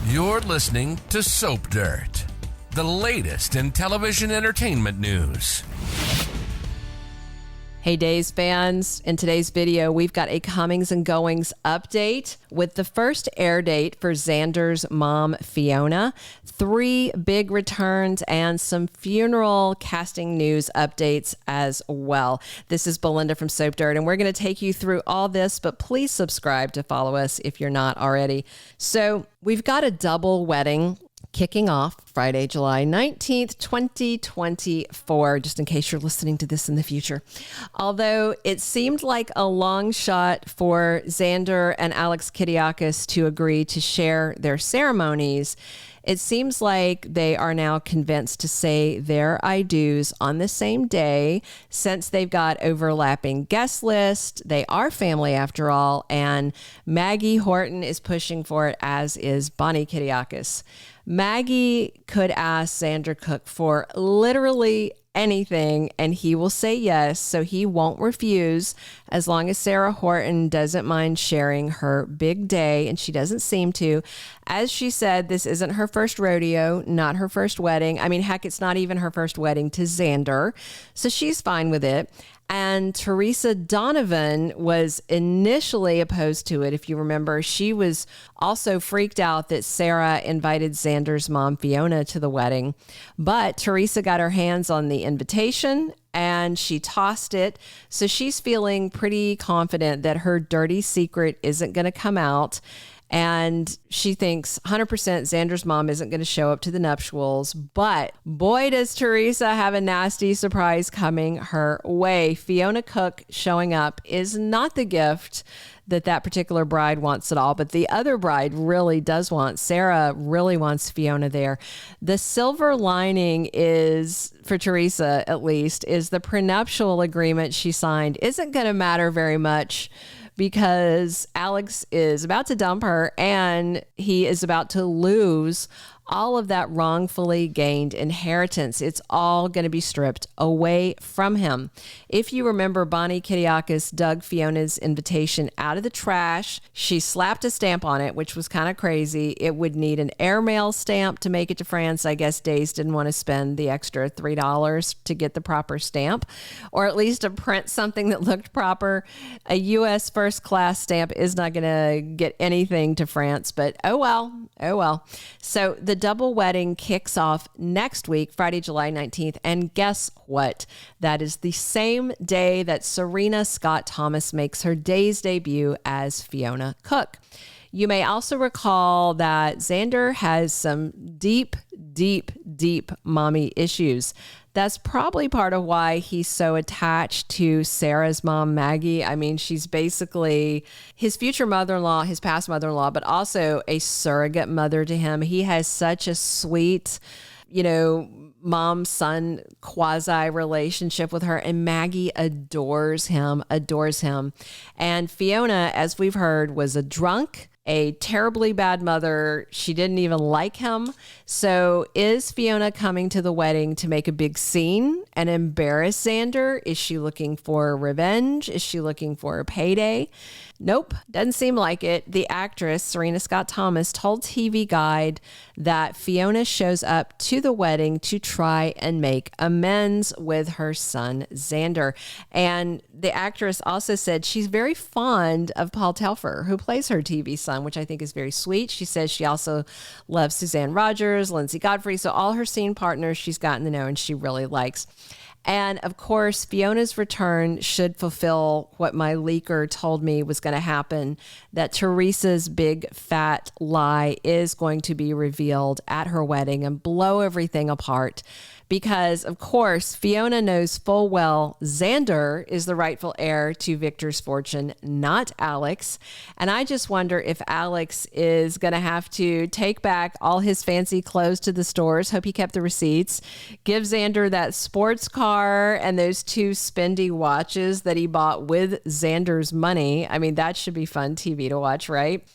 You're listening to Soap Dirt, the latest in television entertainment news. Hey Days fans, in today's video, we've got a comings and goings update with the first air date for Xander's mom, Fiona, 3 big returns, and some funeral casting news updates as well. This is Belinda from Soap Dirt, and we're going to take you through all this, but please subscribe to follow us if you're not already. So we've got a double wedding kicking off Friday, July 19th, 2024, just in case you're listening to this in the future. Although it seemed like a long shot for Xander and Alex Kiriakis to agree to share their ceremonies, it seems like they are now convinced to say their I do's on the same day, since they've got overlapping guest list. They are family after all, and Maggie Horton is pushing for it, as is Bonnie Kiriakis. Maggie could ask Xander Cook for literally anything and he will say yes, so he won't refuse as long as Sarah Horton doesn't mind sharing her big day, and she doesn't seem to. As she said, this isn't her first rodeo, not her first wedding. I mean, heck, it's not even her first wedding to Xander, so she's fine with it. And Teresa Donovan was initially opposed to it. If you remember, she was also freaked out that Sarah invited Xander's mom, Fiona, to the wedding. But Teresa got her hands on the invitation and she tossed it. So she's feeling pretty confident that her dirty secret isn't going to come out. And she thinks 100% Xander's mom isn't going to show up to the nuptials. But boy, does Teresa have a nasty surprise coming her way. Fiona Cook showing up is not the gift that particular bride wants at all, but the other bride really does want. Sarah really wants Fiona there. The silver lining is, for Teresa at least, is the prenuptial agreement she signed isn't going to matter very much, because Alex is about to dump her and he is about to lose all of that wrongfully gained inheritance. It's all going to be stripped away from him. If you remember, Bonnie Kiriakis dug Fiona's invitation out of the trash. She slapped a stamp on it, which was kind of crazy. It would need an airmail stamp to make it to France. I guess Days didn't want to spend the extra $3 to get the proper stamp, or at least to print something that looked proper. A U.S. first class stamp is not going to get anything to France, but oh well. So the double wedding kicks off next week, Friday, July 19th. And guess what? That is the same day that Serena Scott Thomas makes her Days debut as Fiona Cook. You may also recall that Xander has some deep mommy issues. That's probably part of why he's so attached to Sarah's mom, Maggie. I mean, she's basically his future mother-in-law, his past mother-in-law, but also a surrogate mother to him. He has such a sweet, mom-son quasi relationship with her, and Maggie adores him. And Fiona, as we've heard, was a drunk, a terribly bad mother. She didn't even like him. So is Fiona coming to the wedding to make a big scene and embarrass Xander? Is she looking for revenge? Is she looking for a payday? Nope, doesn't seem like it. The actress, Serena Scott Thomas, told TV Guide that Fiona shows up to the wedding to try and make amends with her son, Xander. And the actress also said she's very fond of Paul Telfer, who plays her TV son, which I think is very sweet. She says she also loves Suzanne Rogers, Lindsay Godfrey. So all her scene partners she's gotten to know and she really likes. And of course, Fiona's return should fulfill what my leaker told me was going to happen, that Teresa's big fat lie is going to be revealed at her wedding and blow everything apart. Because, of course, Fiona knows full well Xander is the rightful heir to Victor's fortune, not Alex. And I just wonder if Alex is going to have to take back all his fancy clothes to the stores. Hope he kept the receipts. Give Xander that sports car and those 2 spendy watches that he bought with Xander's money. I mean, that should be fun TV to watch, right?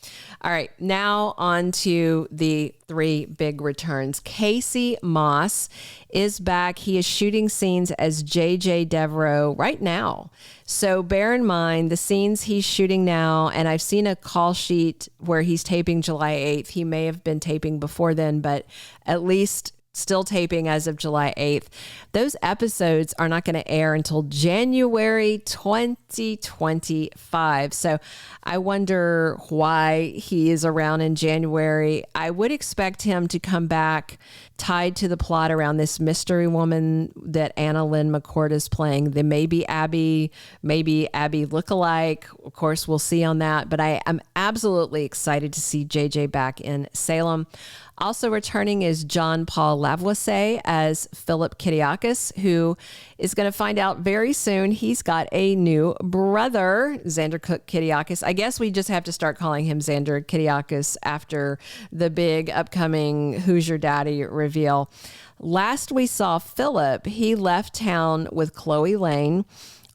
All right, now on to the 3 big returns. Casey Moss is back. He is shooting scenes as JJ Devereaux right now. So bear in mind the scenes he's shooting now, and I've seen a call sheet where he's taping July 8th. He may have been taping before then, but at least still taping as of July 8th. Those episodes are not going to air until January 2025. So I wonder why he is around in January. I would expect him to come back tied to the plot around this mystery woman that Anna Lynn McCord is playing. The maybe Abby lookalike. Of course, we'll see on that. But I am absolutely excited to see JJ back in Salem. Also returning is John Paul Lavoisier as Phillip Kiriakis, who is going to find out very soon he's got a new brother, Xander Cook Kiriakis. I guess we just have to start calling him Xander Kiriakis after the big upcoming Who's Your Daddy reveal. Last we saw Phillip, he left town with Chloe Lane.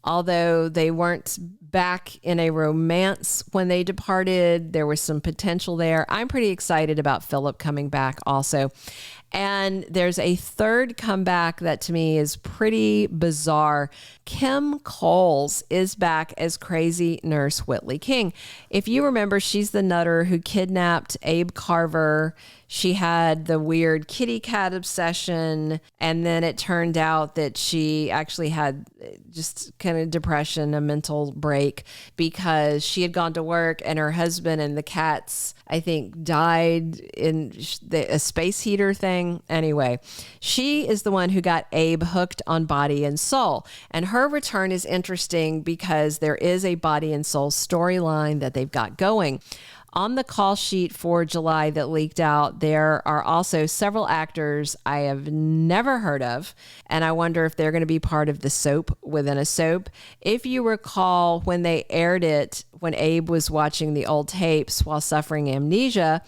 Although they weren't back in a romance when they departed, there was some potential there. I'm pretty excited about Phillip coming back also. And there's a third comeback that to me is pretty bizarre. Kim Coles is back as crazy Nurse Whitley King. If you remember, she's the nutter who kidnapped Abe Carver. She had the weird kitty cat obsession, and then it turned out that she actually had just kind of depression, a mental break, because she had gone to work and her husband and the cats, I think, died in a space heater thing. Anyway, she is the one who got Abe hooked on Body and Soul, and her return is interesting because there is a Body and Soul storyline that they've got going. On the call sheet for July that leaked out, there are also several actors I have never heard of, and I wonder if they're going to be part of the soap within a soap. If you recall, when they aired it, when Abe was watching the old tapes while suffering amnesia,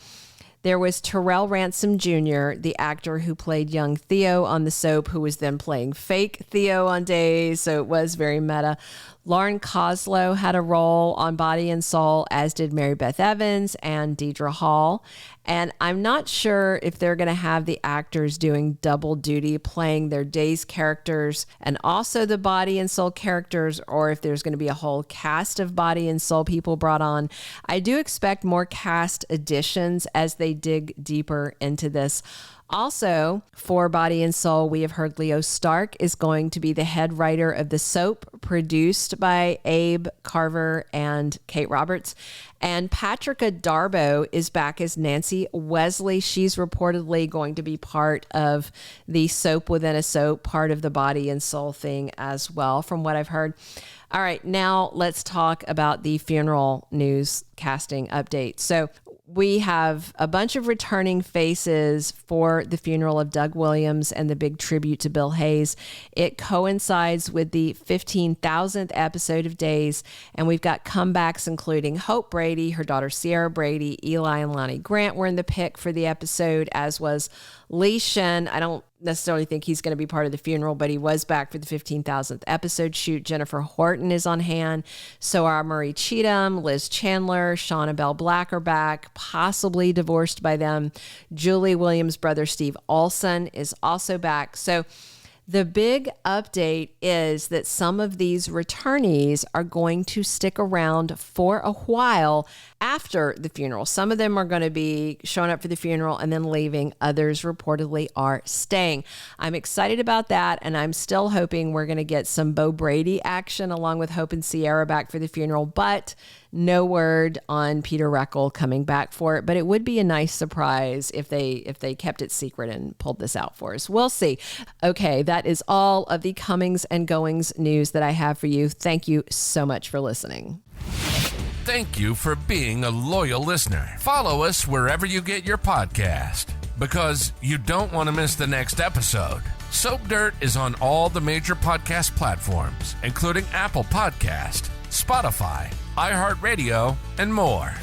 there was Terrell Ransom Jr., the actor who played young Theo on the soap, who was then playing fake Theo on days, so it was very meta. Lauren Koslow had a role on Body and Soul, as did Mary Beth Evans and Deidre Hall. And I'm not sure if they're going to have the actors doing double duty, playing their Days characters and also the Body and Soul characters, or if there's going to be a whole cast of Body and Soul people brought on. I do expect more cast additions as they dig deeper into this. Also, for Body and Soul, we have heard Leo Stark is going to be the head writer of the soap produced by Abe Carver and Kate Roberts. And Patrika Darbo is back as Nancy Wesley. She's reportedly going to be part of the soap within a soap, part of the Body and Soul thing as well, from what I've heard. All right, now let's talk about the funeral news casting update. So we have a bunch of returning faces for the funeral of Doug Williams and the big tribute to Bill Hayes. It coincides with the 15,000th episode of Days, and we've got comebacks including Hope Brady, her daughter Sierra Brady, Eli and Lonnie Grant were in the pick for the episode, as was Lee Shen. I don't necessarily think he's going to be part of the funeral, but he was back for the 15,000th episode shoot. Jennifer Horton is on hand. So are Marie Cheatham, Liz Chandler, Shauna Bell Black are back, possibly divorced by them. Julie Williams' brother Steve Olsen is also back. So the big update is that some of these returnees are going to stick around for a while after the funeral. Some of them are going to be showing up for the funeral and then leaving. Others reportedly are staying. I'm excited about that, and I'm still hoping we're going to get some Bo Brady action along with Hope and Sierra back for the funeral, but no word on Peter Reckell coming back for it. But it would be a nice surprise if they kept it secret and pulled this out for us. We'll see. Okay, that is all of the comings and goings news that I have for you. Thank you so much for listening. Thank you for being a loyal listener. Follow us wherever you get your podcast, because you don't want to miss the next episode. Soap Dirt is on all the major podcast platforms, including Apple Podcast, Spotify, iHeartRadio, and more.